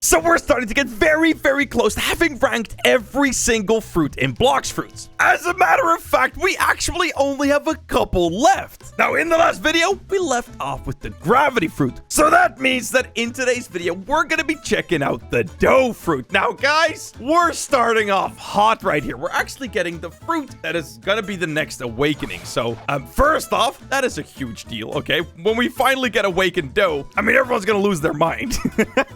So we're starting to get very, very close to having ranked every single fruit in Blox Fruits. As a matter of fact, we actually only have a couple left. Now, in the last video, we left off with the gravity fruit. So that means that in today's video, we're going to be checking out the dough fruit. Now, guys, we're starting off hot right here. We're actually getting the fruit that is going to be the next awakening. So, first off, that is a huge deal, okay? When we finally get awakened dough, I mean, everyone's going to lose their mind.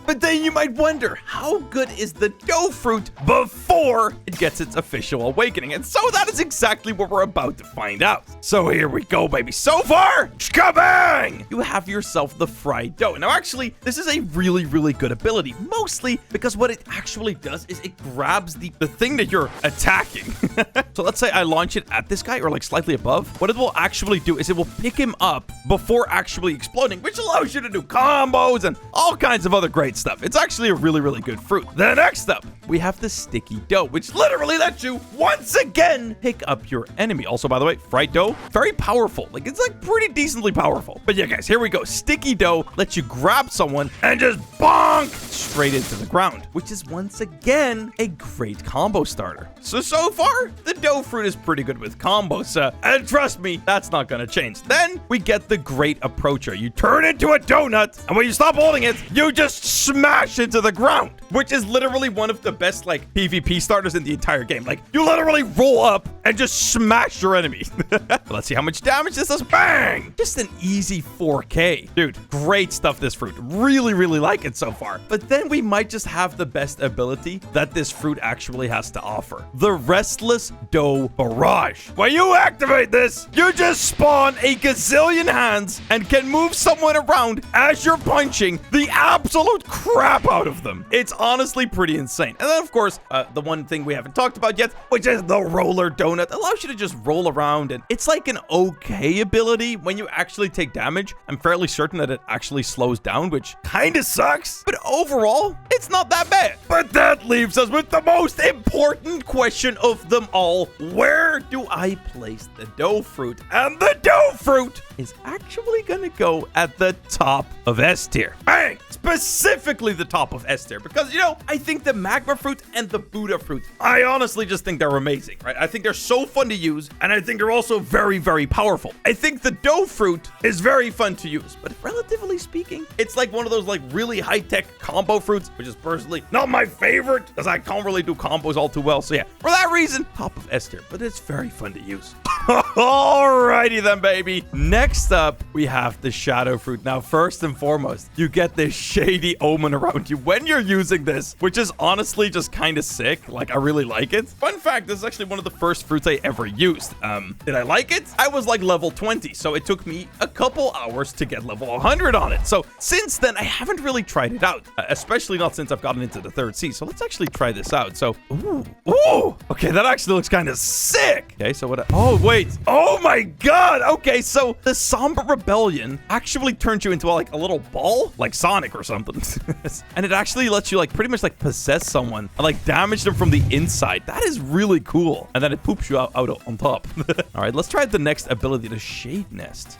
But then you might wonder, how good is the dough fruit before it gets its official awakening? And so that is exactly what we're about to find out. So here we go, baby. So far, shkabang! You have yourself the fried dough. Now, actually, this is a really, really good ability, mostly because what it actually does is it grabs the thing that you're attacking. So let's say I launch it at this guy or like slightly above. What it will actually do is it will pick him up before actually exploding, which allows you to do combos and all kinds of other great stuff. It's actually a really, really good fruit. Then next up, we have the sticky dough, which literally lets you once again pick up your enemy. Also, by the way, fried dough, very powerful. Like, it's like pretty decently powerful. But yeah, guys, here we go. Sticky dough lets you grab someone and just bonk straight into the ground, which is once again a great combo starter. So far, the dough fruit is pretty good with combos. And trust me, that's not going to change. Then we get the great approacher. You turn into a donut, and when you stop holding it, you just smash into the ground, which is literally one of the best like PvP starters in the entire game. Like, you literally roll up and just smash your enemy. Let's see how much damage this does. Bang! Just an easy 4K. Dude, great stuff, this fruit. Really, really like it so far. But then we might just have the best ability that this fruit actually has to offer. The Restless Dough Barrage. When you activate this, you just spawn a gazillion hands and can move someone around as you're punching the absolute crap out of them. It's honestly pretty insane. And then, of course, the one thing we haven't talked about yet, which is the roller donut, allows you to just roll around, and it's like an okay ability when you actually take damage. I'm fairly certain that it actually slows down, which kind of sucks, but overall, it's not that bad. But that leaves us with the most important question of them all. Where do I place the dough fruit? And the dough fruit is actually gonna go at the top of S tier. Bang! Specifically the top of S tier, because, you know, I think the magma fruit and the Buddha fruit, I honestly just think they're amazing, right? I think they're so fun to use, and I think they're also very, very powerful. I think the dough fruit is very fun to use, but relatively speaking, it's like one of those like really high-tech combo fruits, which is personally not my favorite, because I can't really do combos all too well. So yeah, for that reason, top of S tier, but it's very fun to use. Alrighty then, baby. Next up, we have the shadow fruit. Now, first and foremost, you get this shady omen around you when you're using this, which is honestly just kind of sick. Like, I really like it. Fun fact, this is actually one of the first fruits I ever used. Did I like it? I was like level 20, so it took me a couple hours to get level 100 on it. So since then, I haven't really tried it out, especially not since I've gotten into the third sea. So let's actually try this out. So, ooh, okay, that actually looks kind of sick. Okay, so what? Oh, wait. Oh my God. Okay, so the Somber Rebellion actually turns you into like a little ball, like Sonic or something. And it actually lets you like pretty much like possess someone and like damage them from the inside. That is really cool. And then it poops you out on top. All right, let's try the next ability, the Shade Nest.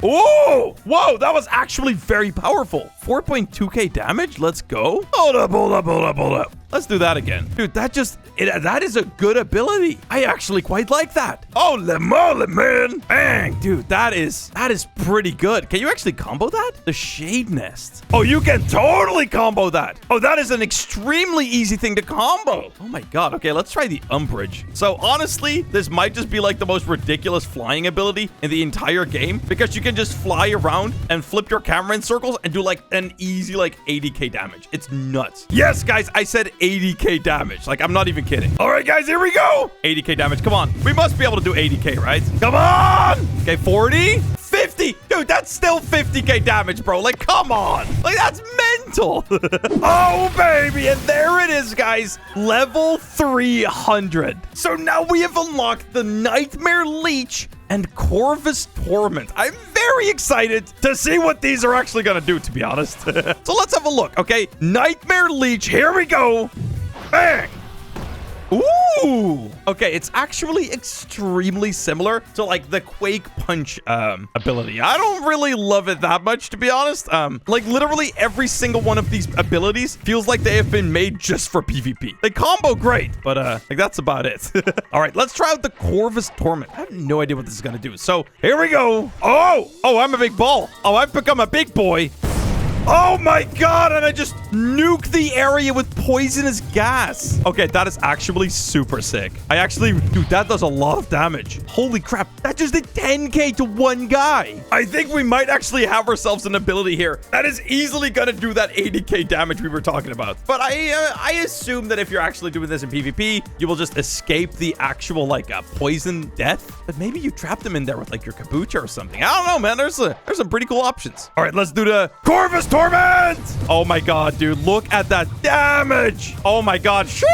Oh, whoa, that was actually very powerful. 4.2k damage. Let's go. Hold up. Let's do that again. Dude, that is a good ability. I actually quite like that. Oh, le mole, man. Bang. Dude, that is pretty good. Can you actually combo that? The Shade Nest. Oh, you can totally combo that. Oh, that is an extremely easy thing to combo. Oh my God. Okay, let's try the Umbrage. So honestly, this might just be like the most ridiculous flying ability in the entire game, because you can just fly around and flip your camera in circles and do like an easy like 80k damage. It's nuts. Yes, guys, I said 80k damage. Like, I'm not even kidding. All right, guys, here we go. 80k damage. Come on. We must be able to do 80k, right? Come on. Okay, 40, 50. Dude, that's still 50k damage, bro. Like, come on. Like, that's mental. Oh, baby. And there it is, guys. Level 300. So now we have unlocked the Nightmare Leech and Corvus Torment. I'm very excited to see what these are actually going to do, to be honest. So let's have a look, okay? Nightmare Leech, here we go. Bang. Ooh. Okay, it's actually extremely similar to like the Quake Punch ability. I don't really love it that much, to be honest. Like literally every single one of these abilities feels like they have been made just for PvP. They combo great, but like that's about it. All right, let's try out the Corvus Torment. I have no idea what this is gonna do. So here we go. Oh, I'm a big ball. Oh, I've become a big boy. Oh my god, and I just nuked the area with poisonous gas. Okay, that is actually super sick. Dude, that does a lot of damage. Holy crap, that just did 10k to one guy. I think we might actually have ourselves an ability here that is easily gonna do that 80k damage we were talking about. But I assume that if you're actually doing this in PvP, you will just escape the actual like poison death. But maybe you trap them in there with like your kabocha or something. I don't know, man. There's some pretty cool options. All right, let's do the Corvus Torment! Oh my god, dude. Look at that damage! Oh my god. Sheesh!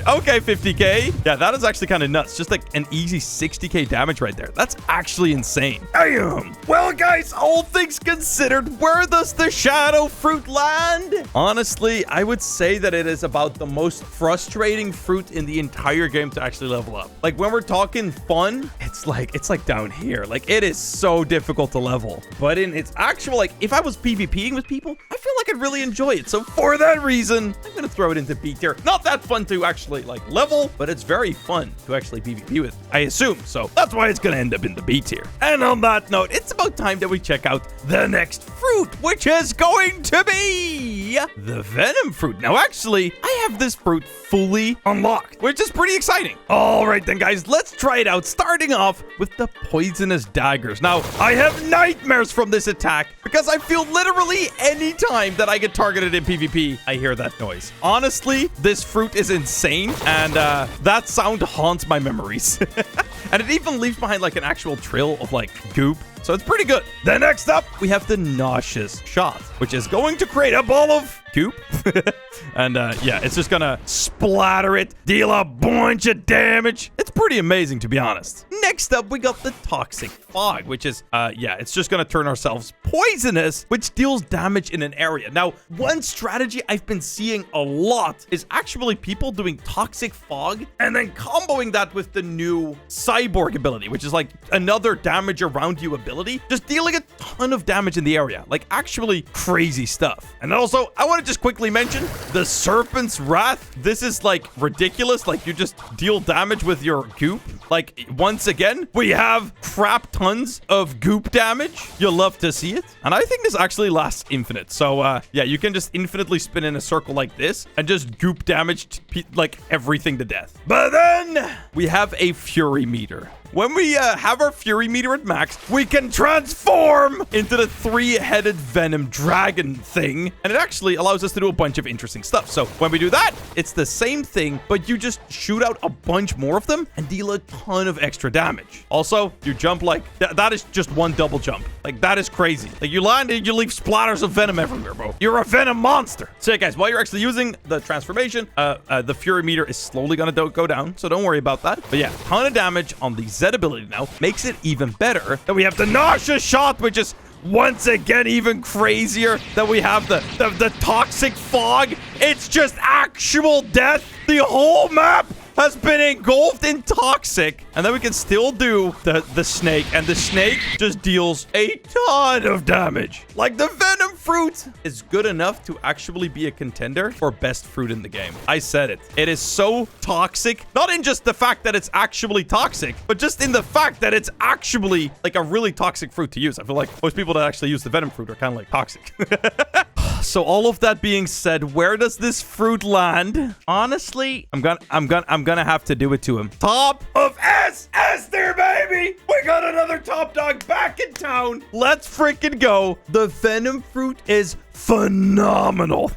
Okay, 50k. Yeah, that is actually kind of nuts. Just like an easy 60k damage right there. That's actually insane. Damn! Well, guys, all things considered, where does the Shadow Fruit land? Honestly, I would say that it is about the most frustrating fruit in the entire game to actually level up. Like, when we're talking fun, it's like down here. Like, it is so difficult to level. But in its actual, like, if I was PvPing with people, I feel like I'd really enjoy it. So for that reason, I'm gonna throw it into B tier. Not that fun to actually like level, but it's very fun to actually PvP with, I assume. So that's why it's gonna end up in the B tier. And on that note, it's about time that we check out the next fruit, which is going to be the venom fruit. Now, actually, I have this fruit fully unlocked, which is pretty exciting. All right then, guys, let's try it out, starting off with the poisonous daggers. Now, I have nightmares from this attack because I feel literally any time that I get targeted in PvP, I hear that noise. Honestly, this fruit is insane, and that sound haunts my memories. And it even leaves behind like an actual trail of like goop. So it's pretty good. Then next up, we have the nauseous shot, which is going to create a ball of goop. And yeah, it's just gonna splatter it, deal a bunch of damage. It's pretty amazing, to be honest. Next up, we got the toxic fog, which is, yeah, it's just gonna turn ourselves poisonous, which deals damage in an area. Now, one strategy I've been seeing a lot is actually people doing toxic fog and then comboing that with the new cyborg ability, which is like another damage around you ability, just dealing a ton of damage in the area. Like, actually crazy stuff. And also, I want to just quickly mention the Serpent's Wrath. This is like ridiculous. Like, you just deal damage with your goop. Like, once again, we have crap tons of goop damage. You'll love to see it. And I think this actually lasts infinite. So, yeah, you can just infinitely spin in a circle like this and just goop damage like everything to death. But then we have a Fury meter. When we have our Fury meter at max, we can transform into the three-headed venom dragon thing. And it actually allows us to do a bunch of interesting stuff. So when we do that, it's the same thing, but you just shoot out a bunch more of them and deal a ton of extra damage. Also, you jump like, that is just one double jump. Like, that is crazy. Like, you land and you leave splatters of venom everywhere, bro. You're a venom monster. So, yeah, guys, while you're actually using the transformation, the Fury meter is slowly gonna go down, so don't worry about that. But yeah, ton of damage on the Z ability now makes it even better. Then we have the nauseous shot, which is once again even crazier. Then we have the toxic fog. It's just actual death. The whole map has been engulfed in toxic. And then we can still do the snake, and the snake just deals a ton of damage. Like, the venom fruit is good enough to actually be a contender for best fruit in the game. I said it. It is so toxic, not in just the fact that it's actually toxic, but just in the fact that it's actually like a really toxic fruit to use. I feel like most people that actually use the venom fruit are kind of like toxic. So all of that being said, where does this fruit land? Honestly, I'm gonna have to do it to him. Top of S there, baby. We got another top dog back in town. Let's freaking go. The venom fruit is phenomenal.